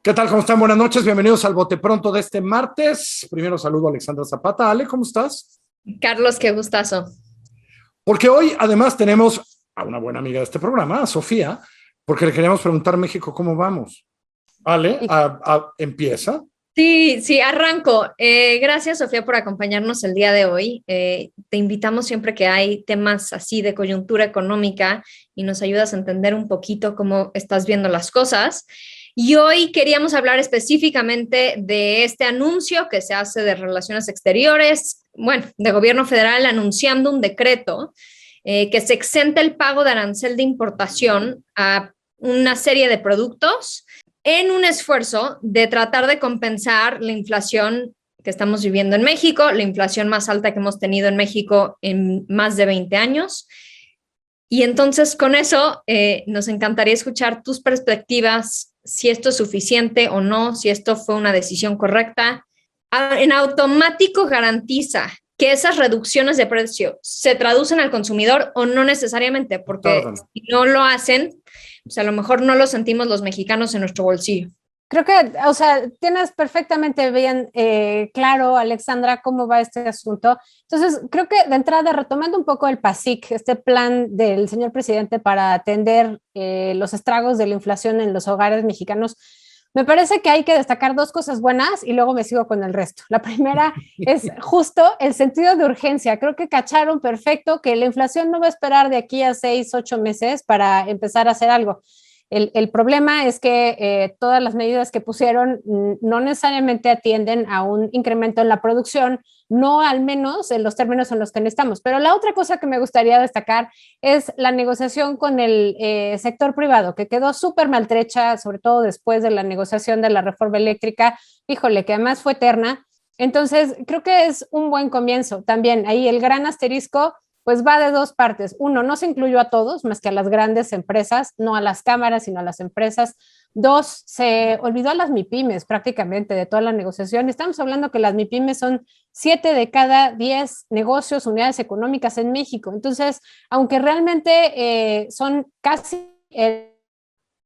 ¿Qué tal? ¿Cómo están? Buenas noches, bienvenidos al Bote Pronto de este martes. Primero saludo a Alexandra Zapata. Ale, ¿cómo estás? Carlos, qué gustazo. Porque hoy además tenemos a una buena amiga de este programa, a Sofía, porque le queríamos preguntar a México cómo vamos. Ale, empieza. Sí, arranco. Gracias, Sofía, por acompañarnos el día de hoy. Te invitamos siempre que hay temas así de coyuntura económica y nos ayudas a entender un poquito cómo estás viendo las cosas. Y hoy queríamos hablar específicamente de este anuncio que se hace de Relaciones Exteriores, bueno, de Gobierno Federal anunciando un decreto que se exenta el pago de arancel de importación a una serie de productos en un esfuerzo de tratar de compensar la inflación que estamos viviendo en México, la inflación más alta que hemos tenido en México en más de 20 años. Y entonces con eso nos encantaría escuchar tus perspectivas, si esto es suficiente o no, si esto fue una decisión correcta. En automático garantiza que esas reducciones de precio se traducen al consumidor o no necesariamente, porque si no lo hacen, pues a lo mejor no lo sentimos los mexicanos en nuestro bolsillo. Creo que, o sea, tienes perfectamente bien claro, Alexandra, cómo va este asunto. Entonces, creo que de entrada, retomando un poco el PASIC, este plan del señor presidente para atender los estragos de la inflación en los hogares mexicanos, me parece que hay que destacar dos cosas buenas y luego me sigo con el resto. La primera es justo el sentido de urgencia. Creo que cacharon perfecto que la inflación no va a esperar de aquí a 6, 8 meses para empezar a hacer algo. El problema es que todas las medidas que pusieron no necesariamente atienden a un incremento en la producción, no al menos en los términos en los que necesitamos. Pero la otra cosa que me gustaría destacar es la negociación con el sector privado, que quedó súper maltrecha, sobre todo después de la negociación de la reforma eléctrica, híjole, que además fue eterna. Entonces, creo que es un buen comienzo. También ahí el gran asterisco pues va de dos partes. Uno, no se incluyó a todos, más que a las grandes empresas, no a las cámaras, sino a las empresas. Dos, se olvidó a las MIPYMES prácticamente de toda la negociación. Estamos hablando que las MIPYMES son 7 de cada 10 negocios, unidades económicas en México. Entonces, aunque realmente son casi el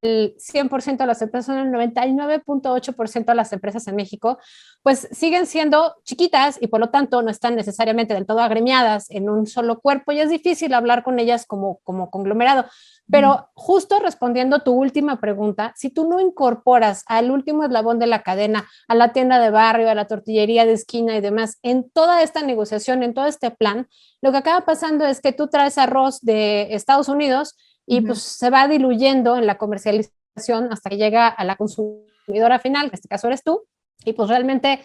100% de las empresas, son el 99.8% de las empresas en México, pues siguen siendo chiquitas y por lo tanto no están necesariamente del todo agremiadas en un solo cuerpo y es difícil hablar con ellas como conglomerado. Pero justo respondiendo tu última pregunta, si tú no incorporas al último eslabón de la cadena, a la tienda de barrio, a la tortillería de esquina y demás, en toda esta negociación, en todo este plan, lo que acaba pasando es que tú traes arroz de Estados Unidos y pues se va diluyendo en la comercialización hasta que llega a la consumidora final, que en este caso eres tú, y pues realmente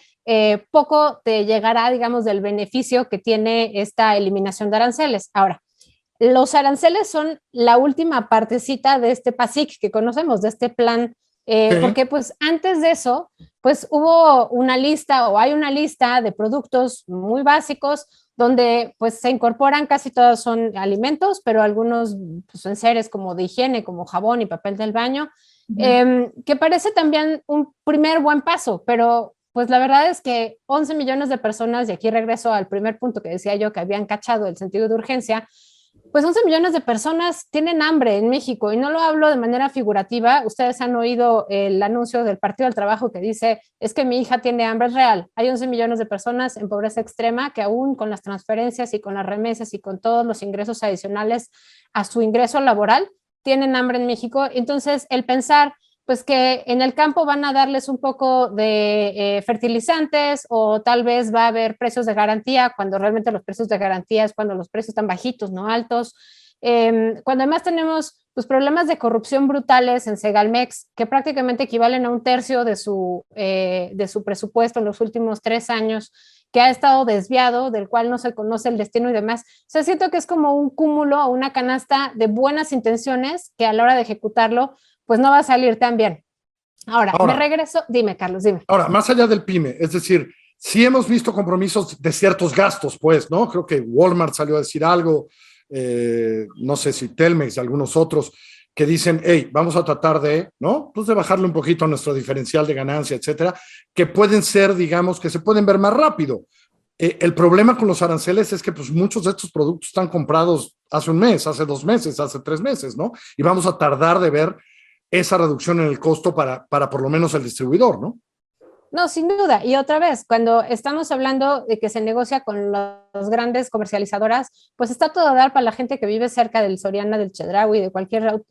poco te llegará, digamos, del beneficio que tiene esta eliminación de aranceles. Ahora, los aranceles son la última partecita de este PASIC que conocemos, de este plan, porque pues antes de eso, pues hubo una lista o hay una lista de productos muy básicos donde pues se incorporan, casi todos son alimentos, pero algunos pues, enseres como de higiene, como jabón y papel del baño, que parece también un primer buen paso, pero pues la verdad es que 11 millones de personas, y aquí regreso al primer punto que decía yo, que habían cachado el sentido de urgencia, pues 11 millones de personas tienen hambre en México y no lo hablo de manera figurativa. Ustedes han oído el anuncio del Partido del Trabajo que dice, es que mi hija tiene hambre, es real. Hay 11 millones de personas en pobreza extrema que aún con las transferencias y con las remesas y con todos los ingresos adicionales a su ingreso laboral, tienen hambre en México. Entonces, el pensar pues que en el campo van a darles un poco de fertilizantes o tal vez va a haber precios de garantía cuando realmente los precios de garantía es cuando los precios están bajitos, no altos. Cuando además tenemos pues, problemas de corrupción brutales en Segalmex que prácticamente equivalen a un tercio de su presupuesto en los últimos 3 años, que ha estado desviado, del cual no se conoce el destino y demás. O sea, siento que es como un cúmulo o una canasta de buenas intenciones que a la hora de ejecutarlo pues no va a salir tan bien. Ahora, me regreso, dime Carlos, dime. Ahora, más allá del PYME, es decir, sí hemos visto compromisos de ciertos gastos, pues, ¿no? Creo que Walmart salió a decir algo, no sé si Telmex y algunos otros, que dicen, hey, vamos a tratar de, ¿no? Pues de bajarle un poquito a nuestro diferencial de ganancia, etcétera, que pueden ser, digamos, que se pueden ver más rápido. El problema con los aranceles es que pues, muchos de estos productos están comprados hace un mes, hace 2 meses, hace 3 meses, ¿no? Y vamos a tardar de ver esa reducción en el costo para por lo menos el distribuidor, ¿no? No, sin duda. Y otra vez, cuando estamos hablando de que se negocia con las grandes comercializadoras, pues está todo a dar para la gente que vive cerca del Soriana, del Chedraui, de cualquier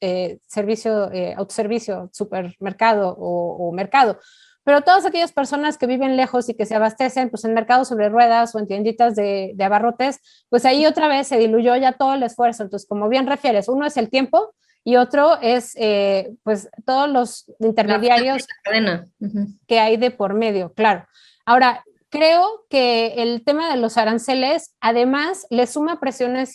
servicio, autoservicio, supermercado o mercado. Pero todas aquellas personas que viven lejos y que se abastecen pues, en mercados sobre ruedas o en tienditas de abarrotes, pues ahí otra vez se diluyó ya todo el esfuerzo. Entonces, como bien refieres, uno es el tiempo y otro es pues todos los intermediarios que hay de por medio, claro. Ahora, creo que el tema de los aranceles además le suma presiones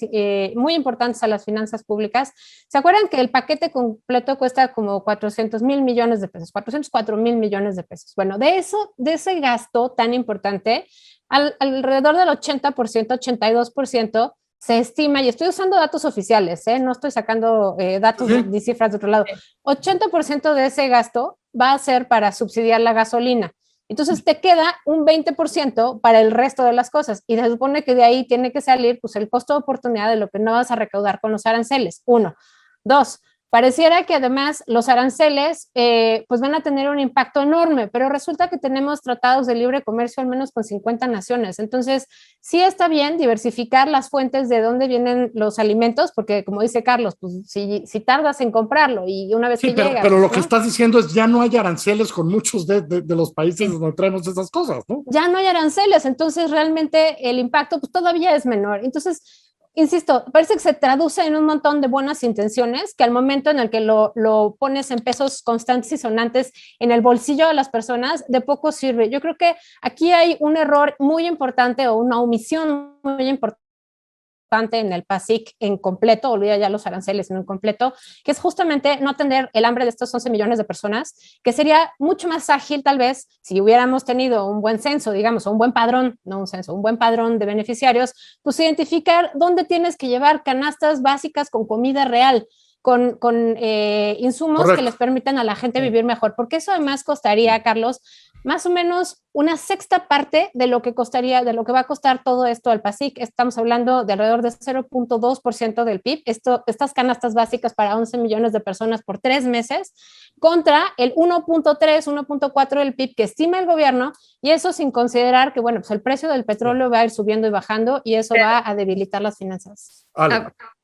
muy importantes a las finanzas públicas. ¿Se acuerdan que el paquete completo cuesta como 400,000 millones de pesos, 404,000 millones de pesos? Bueno, de ese gasto tan importante, alrededor del 80%, 82%, se estima, y estoy usando datos oficiales, no estoy sacando datos de cifras de otro lado, 80% de ese gasto va a ser para subsidiar la gasolina. Entonces te queda un 20% para el resto de las cosas y se supone que de ahí tiene que salir pues, el costo de oportunidad de lo que no vas a recaudar con los aranceles. 1. 2. Pareciera que además los aranceles pues van a tener un impacto enorme, pero resulta que tenemos tratados de libre comercio al menos con 50 naciones. Entonces, sí está bien diversificar las fuentes de dónde vienen los alimentos, porque como dice Carlos, pues si tardas en comprarlo y una vez que llega... Pero pues, lo que estás diciendo es ya no hay aranceles con muchos de los países donde traemos esas cosas, ¿no? Ya no hay aranceles, entonces realmente el impacto pues todavía es menor. Entonces... Insisto, parece que se traduce en un montón de buenas intenciones que al momento en el que lo pones en pesos constantes y sonantes en el bolsillo de las personas, de poco sirve. Yo creo que aquí hay un error muy importante o una omisión muy importante en el PASIC en completo, olvida ya los aranceles en un completo, que es justamente no atender el hambre de estos 11 millones de personas, que sería mucho más ágil tal vez si hubiéramos tenido un buen censo, digamos, o un buen padrón, no un censo, un buen padrón de beneficiarios, pues identificar dónde tienes que llevar canastas básicas con comida real, con insumos Correcto. Que les permitan a la gente vivir mejor, porque eso además costaría, Carlos, más o menos una sexta parte de lo que costaría, de lo que va a costar todo esto al PASIC. Estamos hablando de alrededor de 0.2% del PIB. Estas canastas básicas para 11 millones de personas por 3 meses, contra el 1.3, 1.4 del PIB que estima el gobierno, y eso sin considerar que, bueno, pues el precio del petróleo va a ir subiendo y bajando, y eso va a debilitar las finanzas.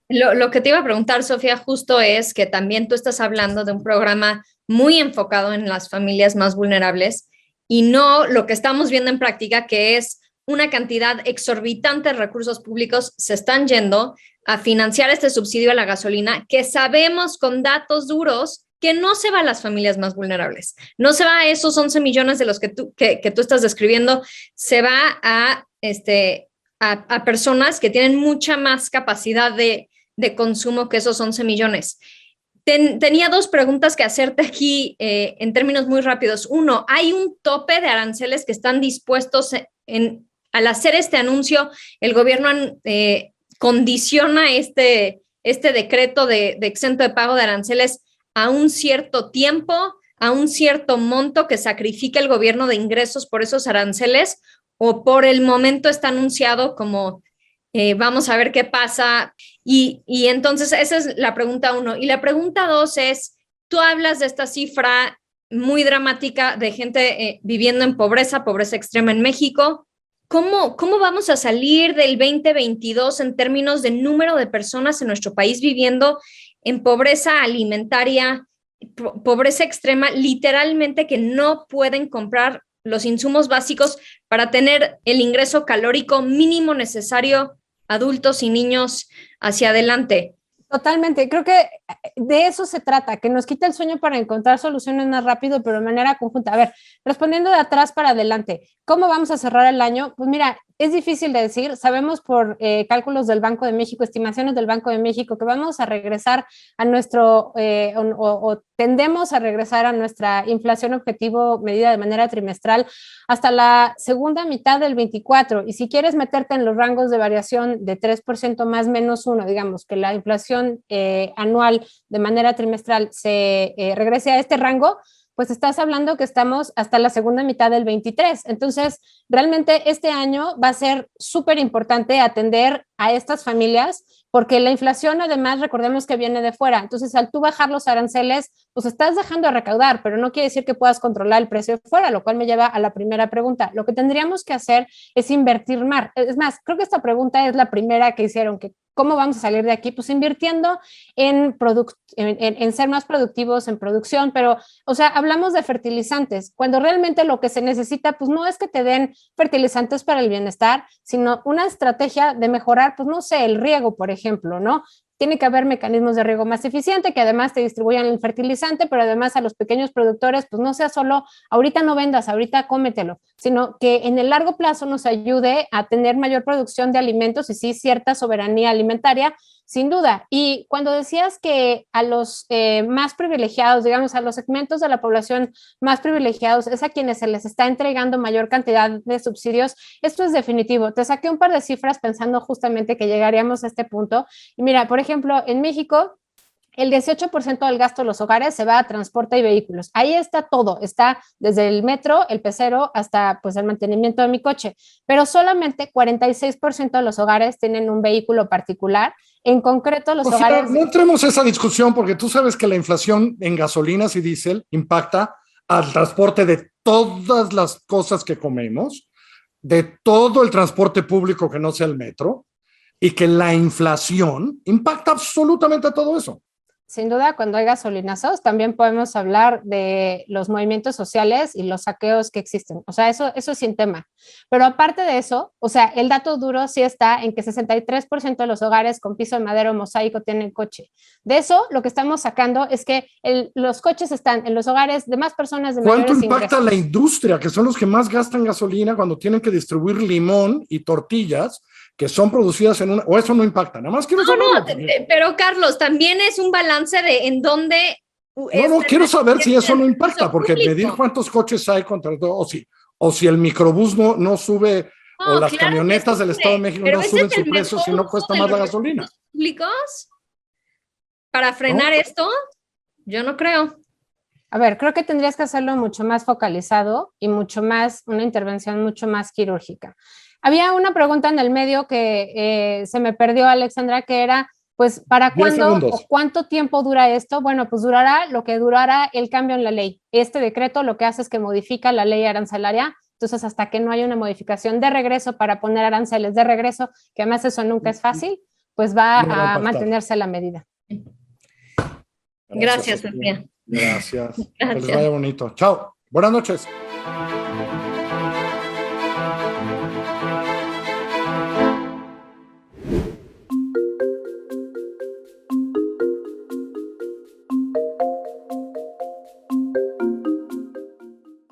Lo que te iba a preguntar, Sofía, justo es que también tú estás hablando de un programa muy enfocado en las familias más vulnerables y no lo que estamos viendo en práctica, que es una cantidad exorbitante de recursos públicos se están yendo a financiar este subsidio a la gasolina, que sabemos con datos duros que no se va a las familias más vulnerables, no se va a esos 11 millones de los que tú estás describiendo, se va a personas que tienen mucha más capacidad de consumo que esos 11 millones. Tenía 2 preguntas que hacerte aquí en términos muy rápidos. 1, ¿hay un tope de aranceles que están dispuestos al hacer este anuncio? El gobierno condiciona este decreto de exento de pago de aranceles a un cierto tiempo, a un cierto monto que sacrifica el gobierno de ingresos por esos aranceles, o por el momento está anunciado como vamos a ver qué pasa. Y entonces esa es la pregunta 1. Y la pregunta 2 es, tú hablas de esta cifra muy dramática de gente viviendo en pobreza extrema en México. ¿Cómo vamos a salir del 2022 en términos de número de personas en nuestro país viviendo en pobreza alimentaria, pobreza extrema, literalmente que no pueden comprar los insumos básicos para tener el ingreso calórico mínimo necesario adultos y niños hacia adelante? Totalmente, creo que de eso se trata, que nos quita el sueño para encontrar soluciones más rápido, pero de manera conjunta. A ver, respondiendo de atrás para adelante, ¿cómo vamos a cerrar el año? Pues mira, es difícil de decir, sabemos por cálculos del Banco de México, estimaciones del Banco de México, que vamos a regresar a nuestro, o tendemos a regresar a nuestra inflación objetivo medida de manera trimestral hasta la segunda mitad del 24, y si quieres meterte en los rangos de variación de 3% más menos 1, digamos que la inflación anual de manera trimestral se regrese a este rango, pues estás hablando que estamos hasta la segunda mitad del 23. Entonces, realmente este año va a ser súper importante atender a estas familias, porque la inflación además recordemos que viene de fuera. Entonces, al tú bajar los aranceles, pues estás dejando de recaudar, pero no quiere decir que puedas controlar el precio de fuera, lo cual me lleva a la primera pregunta. Lo que tendríamos que hacer es invertir más. Es más, creo que esta pregunta es la primera que hicieron, que ¿cómo vamos a salir de aquí? Pues invirtiendo en ser más productivos, en producción, pero, o sea, hablamos de fertilizantes, cuando realmente lo que se necesita, pues no es que te den fertilizantes para el bienestar, sino una estrategia de mejorar, pues no sé, el riego, por ejemplo, ¿no? Tiene que haber mecanismos de riego más eficiente que además te distribuyan el fertilizante, pero además a los pequeños productores, pues no sea solo, ahorita no vendas, ahorita cómetelo, sino que en el largo plazo nos ayude a tener mayor producción de alimentos y sí cierta soberanía alimentaria, sin duda. Y cuando decías que a los más privilegiados, digamos, a los segmentos de la población más privilegiados, es a quienes se les está entregando mayor cantidad de subsidios, esto es definitivo. Te saqué un par de cifras pensando justamente que llegaríamos a este punto. Y mira, por ejemplo, en México, el 18% del gasto de los hogares se va a transporte y vehículos. Ahí está todo, está desde el metro, el pecero, hasta pues el mantenimiento de mi coche. Pero solamente 46% de los hogares tienen un vehículo particular. En concreto, los hogares... No entremos a esa discusión porque tú sabes que la inflación en gasolinas y diésel impacta al transporte de todas las cosas que comemos, de todo el transporte público que no sea el metro, y que la inflación impacta absolutamente a todo eso. Sin duda, cuando hay gasolinazos, también podemos hablar de los movimientos sociales y los saqueos que existen. O sea, eso es sin tema. Pero aparte de eso, o sea, el dato duro sí está en que 63% de los hogares con piso de madera o mosaico tienen coche. De eso, lo que estamos sacando es que los coches están en los hogares de más personas de mayores ingresos. ¿Cuánto impacta la industria, que son los que más gastan gasolina cuando tienen que distribuir limón y tortillas que son producidas en una, o eso no impacta? Nada más quiero saber. Pero Carlos, también es un balance de en dónde... No, quiero saber si eso no impacta, porque medir cuántos coches hay contra todo, o si el microbús no sube, o las camionetas del Estado de México no suben su precio, si no cuesta más la gasolina. ¿Públicos? ¿Para frenar esto? Yo no creo. A ver, creo que tendrías que hacerlo mucho más focalizado y una intervención mucho más quirúrgica. Había una pregunta en el medio que se me perdió, Alexandra, que era, pues, ¿para cuándo o cuánto tiempo dura esto? Bueno, pues durará lo que durará el cambio en la ley. Este decreto lo que hace es que modifica la ley arancelaria, entonces hasta que no haya una modificación de regreso para poner aranceles de regreso, que además eso nunca es fácil, pues va a mantenerse la medida. Gracias, Sofía. Gracias. Que les vaya bonito. Chao. Buenas noches.